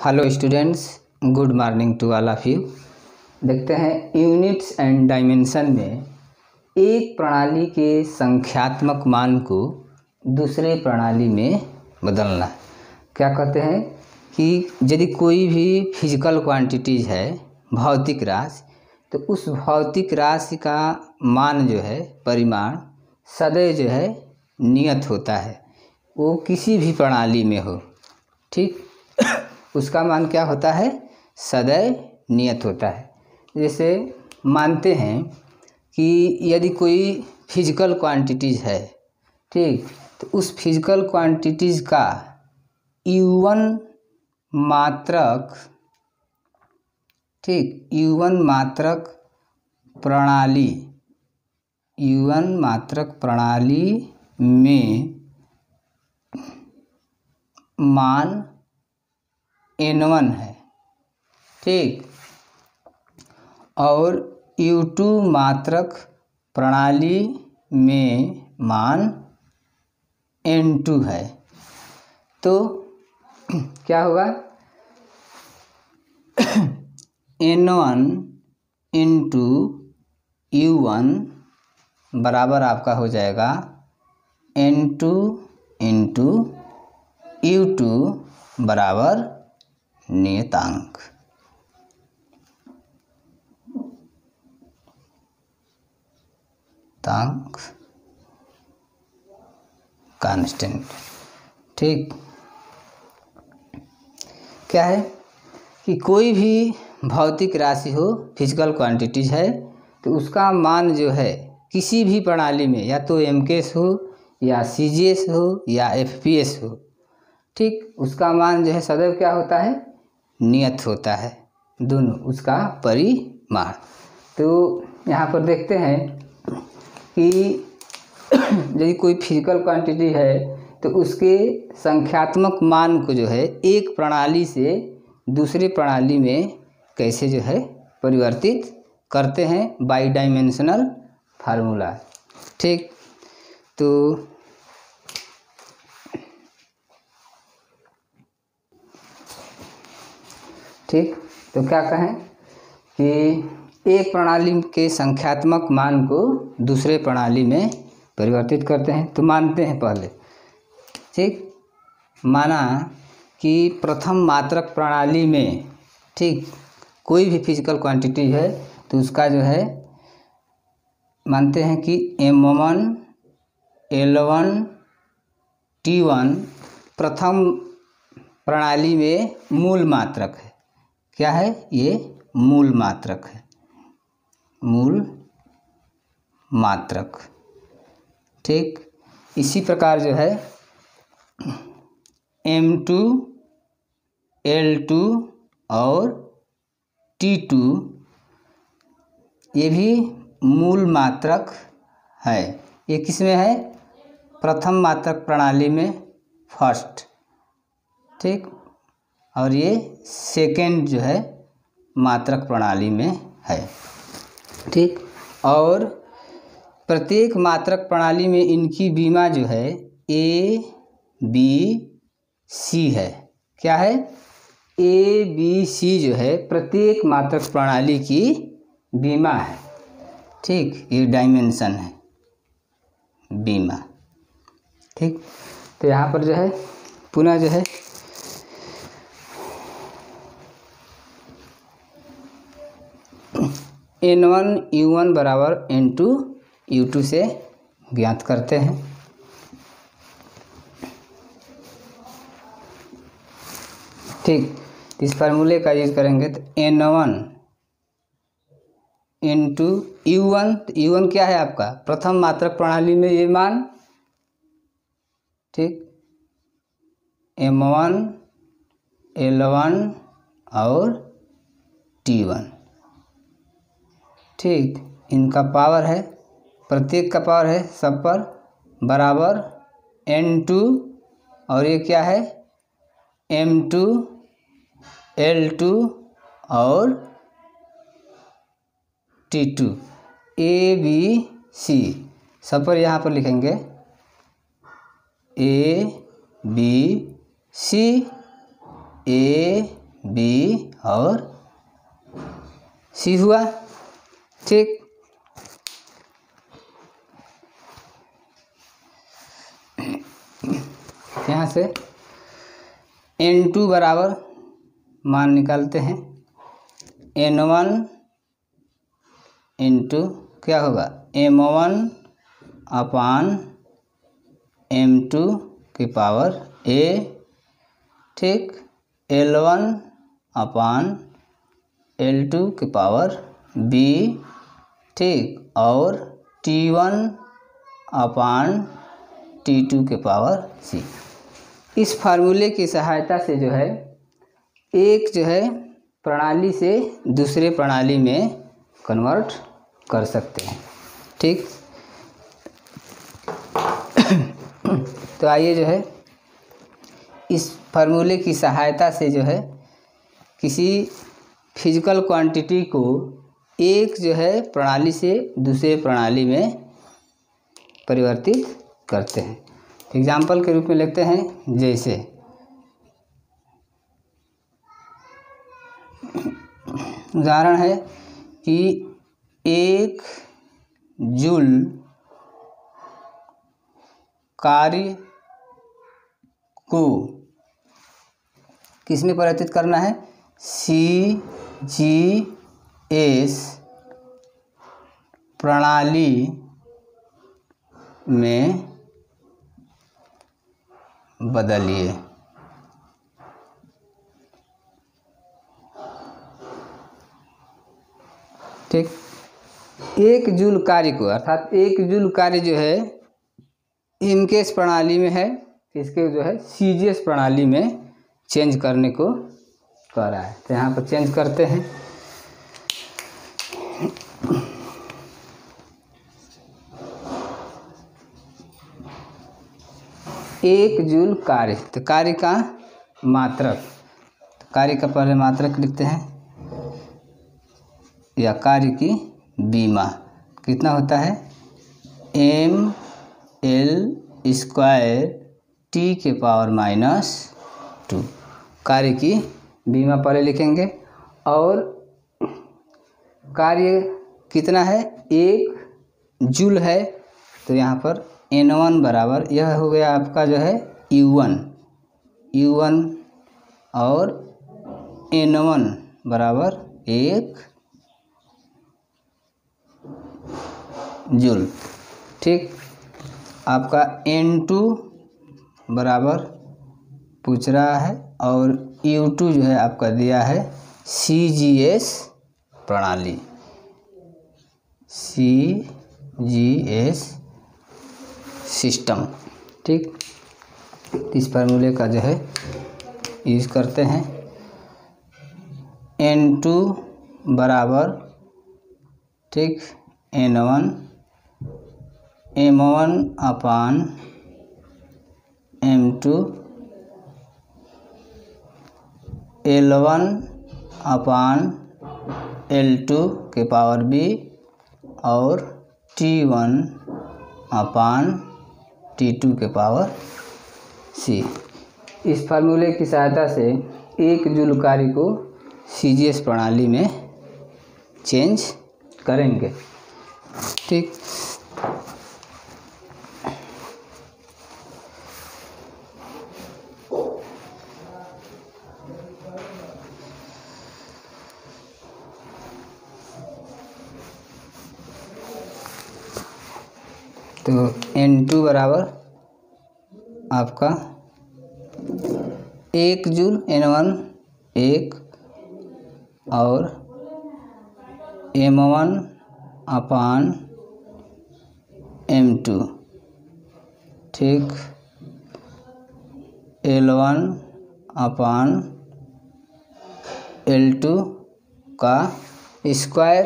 Hello students, good morning to all of you. देखते हैं units and dimension में एक प्रणाली के संख्यात्मक मान को दूसरे प्रणाली में बदलना। क्या कहते हैं कि यदि कोई भी फिजिकल क्वांटिटीज है, भौतिक राशि, तो उस भौतिक राशि का मान जो है, परिमाण सदैव जो है नियत होता है, वो किसी भी प्रणाली में हो। ठीक उसका मान क्या होता है? सदैव नियत होता है। जैसे मानते हैं कि यदि कोई फिजिकल क्वांटिटीज है, ठीक, तो उस फिजिकल क्वांटिटीज का U1 मात्रक, ठीक, U1 मात्रक प्रणाली में मान N1 है, ठीक, और U2 मात्रक प्रणाली में मान N2 है, तो क्या होगा? N1 इंटू U1 बराबर आपका हो जाएगा N2 इंटू U2 बराबर नियतांक। कांस्टेंट। ठीक, क्या है कि कोई भी भौतिक राशि हो, फिजिकल क्वांटिटीज है, तो उसका मान जो है किसी भी प्रणाली में, या तो MKS हो या CGS हो या FPS हो, ठीक, उसका मान जो है सदैव क्या होता है? नियत होता है, दोनों उसका परिमाण। तो यहाँ पर देखते हैं कि यदि कोई फिजिकल क्वांटिटी है तो उसके संख्यात्मक मान को जो है एक प्रणाली से दूसरी प्रणाली में कैसे जो है परिवर्तित करते हैं, बाई डायमेंशनल फार्मूला। ठीक, तो ठीक, तो क्या कहें कि एक प्रणाली के संख्यात्मक मान को दूसरे प्रणाली में परिवर्तित करते हैं। तो मानते हैं पहले, ठीक, माना कि प्रथम मात्रक प्रणाली में, ठीक, कोई भी फिजिकल क्वांटिटी है तो उसका जो है मानते हैं कि M1 L1 T1 प्रथम प्रणाली में मूल मात्रक है। क्या है? ये मूल मात्रक है, मूल मात्रक। ठीक, इसी प्रकार जो है M2 L2 और T2 ये भी मूल मात्रक है। ये किस में है? प्रथम मात्रक प्रणाली में, फर्स्ट, ठीक, और ये सेकेंड जो है मात्रक प्रणाली में है। ठीक, और प्रत्येक मात्रक प्रणाली में इनकी बीमा जो है A B C है। क्या है? A B C जो है प्रत्येक मात्रक प्रणाली की बीमा है। ठीक, ये डायमेंशन है, बीमा। ठीक, तो यहाँ पर जो है पुनः जो है N1 U1 बराबर N2 U2 से ज्ञात करते हैं। ठीक, इस फार्मूले का यूज करेंगे तो N1 इंटू U1, U1 क्या है आपका? प्रथम मात्रक प्रणाली में ये मान, ठीक, M1 L1 और T1, ठीक, इनका पावर है, प्रत्येक का पावर है सब पर, बराबर N2, और ये क्या है? M2 L2 और T2 A B C सब पर यहाँ पर लिखेंगे A B C A B और सी हुआ। ठीक, यहाँ से N2 बराबर मान निकालते हैं, N1 इंटू क्या होगा, M1 अपान M2 की पावर A। ठीक, L1 अपान L2 की पावर B। ठीक, और T1 अपान T2 के पावर C। इस फार्मूले की सहायता से जो है एक जो है प्रणाली से दूसरे प्रणाली में कन्वर्ट कर सकते हैं। ठीक, तो आइए जो है इस फार्मूले की सहायता से जो है किसी फिजिकल क्वांटिटी को एक जो है प्रणाली से दूसरे प्रणाली में परिवर्तित करते हैं। एग्जाम्पल के रूप में लिखते हैं, जैसे उदाहरण है कि 1 जूल कार्य को किस में परिवर्तित करना है, CGS प्रणाली में बदलिए। ठीक, 1 जूल कार्य को, अर्थात 1 जूल कार्य जो है इनकेस प्रणाली में है, इसके जो है CGS प्रणाली में चेंज करने को कह रहा है। तो यहाँ पर चेंज करते हैं, एक जूल कार्य, तो कार्य का मात्रक, तो कार्य का पहले मात्रक लिखते हैं, या कार्य की बीमा कितना होता है, mL² T के पावर -2। कार्य की बीमा पहले लिखेंगे, और कार्य कितना है, 1 जूल है, तो यहाँ पर N1 बराबर, यह हो गया आपका जो है U1 और N1 बराबर 1 जूल। ठीक, आपका N2 बराबर पूछ रहा है, और U2 जो है आपका दिया है CGS प्रणाली, CGS सिस्टम। ठीक, इस फार्मूले का जो है यूज़ करते हैं, N2 बराबर, ठीक, N1 M1 अपान M2 L1 अपान L2 के पावर B और T1 अपान T2 के पावर C। इस फार्मूले की सहायता से 1 जूल कार्य को CGS प्रणाली में चेंज करेंगे। ठीक, तो N2 बराबर आपका 1 जूल, N1 1 और M1 अपान M2, ठीक, L1 अपान L2 का स्क्वायर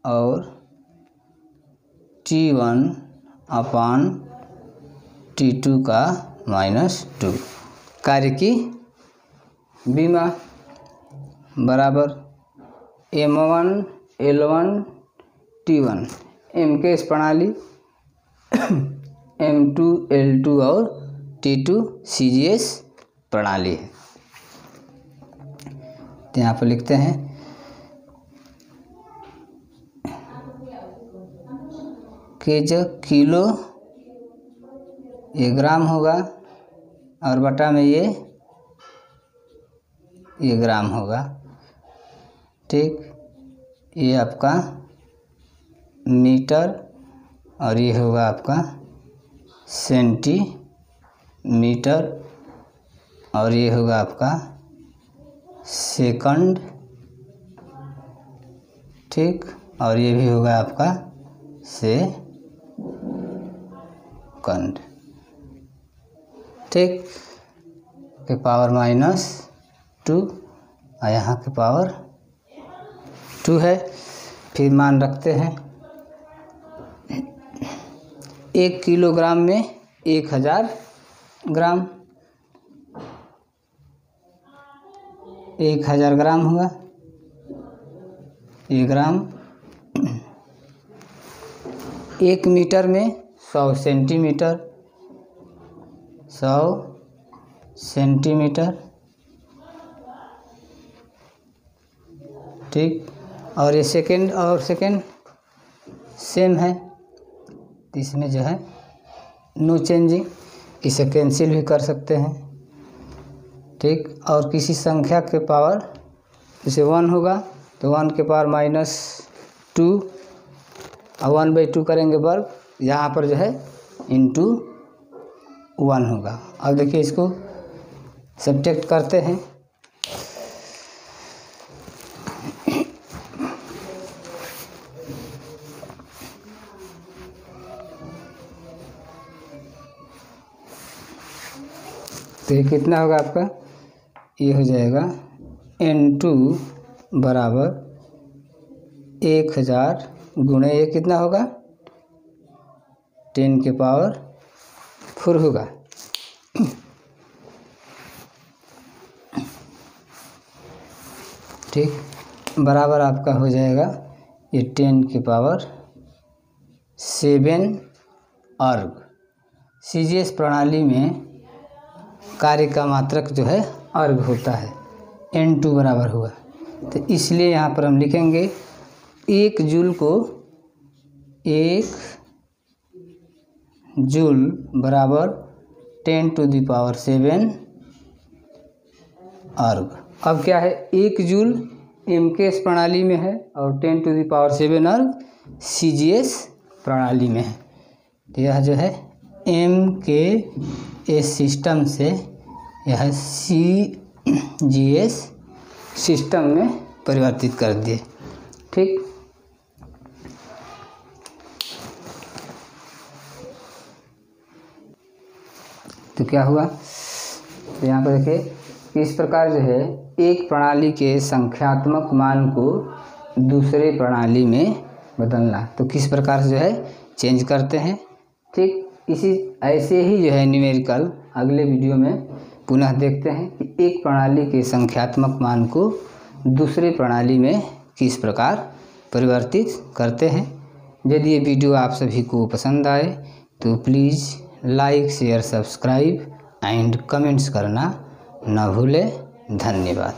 और T1 अपान T2 का -2। कार्य की बीमा बराबर M1 L1 T1 MKS प्रणाली, M2 L2 और T2 CGS प्रणाली है। तो यहाँ पर लिखते हैं कि जो किलो ये ग्राम होगा और बटा में ये ग्राम होगा। ठीक, ये आपका मीटर और ये होगा आपका सेंटीमीटर और ये होगा आपका सेकंड। ठीक, और ये भी होगा आपका सेकंड। ठीक, के पावर -2 और यहाँ के पावर 2 है। फिर मान रखते हैं 1 किलोग्राम में 1000 ग्राम, 1000 ग्राम हुआ ये ग्राम। 1 मीटर में 100 सेंटीमीटर, 100 सेंटीमीटर। ठीक, और ये सेकंड और सेकंड सेम है, इसमें जो है नो चेंजिंग, इसे कैंसिल भी कर सकते हैं। ठीक, और किसी संख्या के पावर जैसे 1 होगा तो 1 के पावर -2 और 1/2 करेंगे वर्ग, यहाँ पर जो है इंटू 1 होगा। अब देखिए इसको सब्ट्रैक्ट करते हैं। तो ये कितना होगा आपका, ये हो जाएगा N2 बराबर 1000 गुणे ये कितना होगा 10 के पावर 4 होगा। ठीक, बराबर आपका हो जाएगा ये 10 के पावर 7 अर्ग। CGS प्रणाली में कार्य का मात्रक जो है अर्ग होता है। N2 बराबर हुआ, तो इसलिए यहाँ पर हम लिखेंगे 1 जूल को 1 जूल बराबर 10⁻7 अर्ग। अब क्या है, 1 जूल MKS प्रणाली में है और 10⁻7 अर्ग CGS प्रणाली में है। तो यह जो है MKS सिस्टम से यह CGS सिस्टम में परिवर्तित कर दिए। ठीक, तो क्या हुआ, तो यहाँ पर देखिए इस प्रकार जो है एक प्रणाली के संख्यात्मक मान को दूसरे प्रणाली में बदलना, तो किस प्रकार से जो है चेंज करते हैं। ठीक, इसी ऐसे ही जो है न्यूमेरिकल अगले वीडियो में पुनः देखते हैं कि एक प्रणाली के संख्यात्मक मान को दूसरे प्रणाली में किस प्रकार परिवर्तित करते हैं। यदि ये वीडियो आप सभी को पसंद आए तो please like, share, subscribe and comments करना न भूलें। धन्यवाद।